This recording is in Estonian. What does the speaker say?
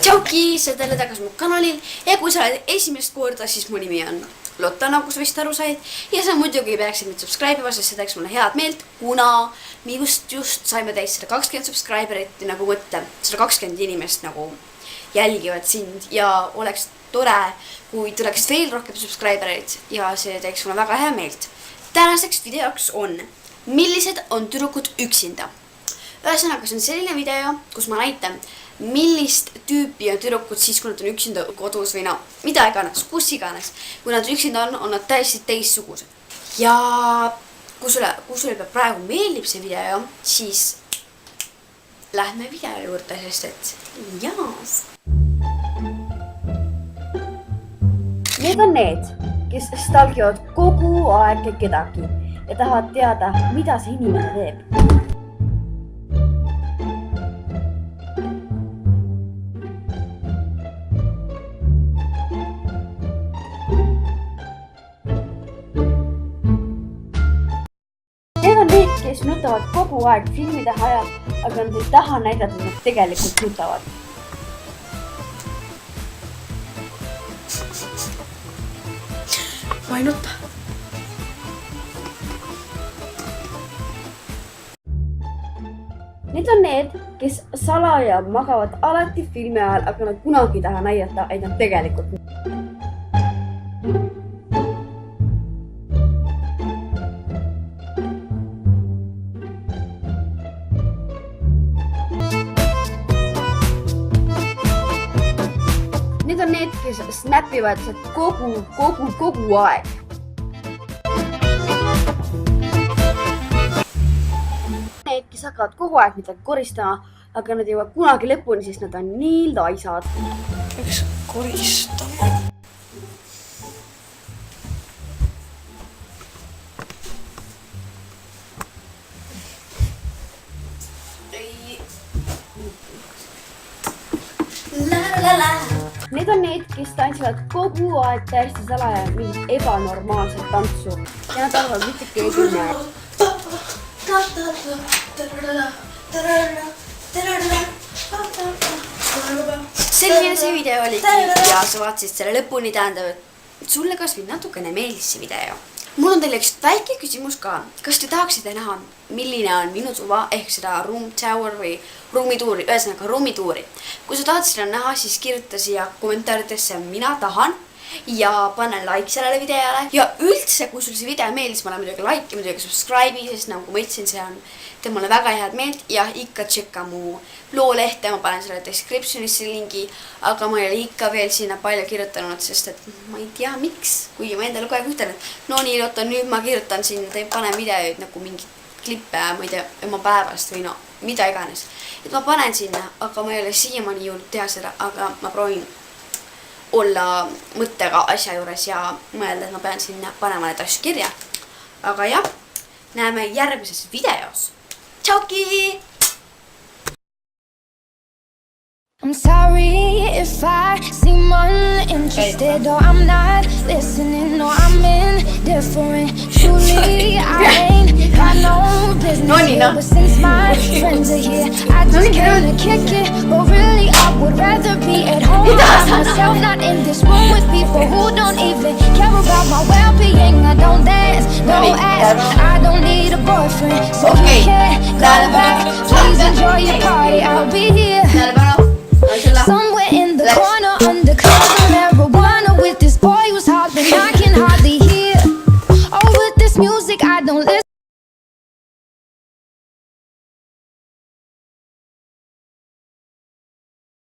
Tšauki, sa oled tagasi mu kanalil ja kui sa oled esimest korda, siis mu nimi on Lotta, nagu sa vist aru said. Ja sa muidugi peaksid mind subscribe ima, sest see teeks mulle head meelt, kuna me just saime täis 120 subscriberit nagu mõtte. 120 inimest nagu jälgivad sind ja oleks tore, kui tuleks veel rohkem subscriberit ja see teeks mulle väga hea meelt. Tänaseks videoks on, millised on tüdrukud üksinda. Ühesõnaga, see on selline video, kus ma näitan, millist tüüpi on tüdrukud siis, kui nad on üksinda kodus või mida iganes, kus iganes. Kui nad üksinda on nad täiesti teistsugused. Ja kui sulle praegu meeldib see video, siis lähme video juurde, sest et jaas. Need on need, kes stalgivad kogu aeg kedagi ja tahavad teada, mida see inimene teeb. Need on need, kes nutavad kogu aeg filmide ajal, aga nad ei taha näidata, et nad tegelikult nutavad. Ma ei nuta. Need on need, kes salaja magavad alati filmi ajal, aga nad kunagi ei taha näidata, et nad tegelikult nutavad. Need on need, kes snapivad kogu aeg. Need, kes hakkavad kogu aeg midagi koristama, aga nad ei jõua kunagi lõpuni, sest nad on nii laisad. Peaks koristama. Need on need, kes tantsivad kogu aeg täiesti salaja mingit ebanormaalset tantsu ja nad arvavad mitte keegi näeb. Selline see video oligi ja sa vaatasid selle lõpuni, tähendab, et sulle kas või natukene meeldis see video. Mul on teile üks väike küsimus ka. Kas te tahaksite näha, milline on minu tuba ehk seda room tour või ruumituuri, ühesõnaga ruumituuri. Kui sa tahad seda näha, siis kirjuta siia kommentaaridesse mina tahan ja pane like sellele videole. Ja üldse, kui sul see video meeldis, ma olen muidugi like ja muidugi subscribe'i, sest nagu ma ütlesin, see on teeb mulle väga head meelt ja ikka tšekka mu loolehte, ma panen selle descriptionisse lingi, aga ma ei ole ikka veel sinna palju kirjutanud, sest et ma ei tea miks, kuigi ma endale kogu aeg ütlen, et no nii, Lotta, nüüd ma kirjutan sinna, panen videoid nagu mingi klippe, ma ei tea, oma päevast või no, mida iganes. Et ma panen sinna, aga ma ei ole siiamaani jõudnud teha seda, aga ma proovin olla mõttega asja juures ja mõelda, et ma pean sinna panema need asju kirja. Aga jah, näeme järgmises videos. Tšauki! I'm sorry if I seem uninterested or I'm not listening or I'm indifferent. Truly, I ain't got no business here, but since my friends are here, I just came to kick it. But really, I would rather be at home by myself, not in this room with people who don't even care about my well-being. I don't dance, don't ask, I don't need a boyfriend, so you can't go back. Please enjoy your party, I'll be here.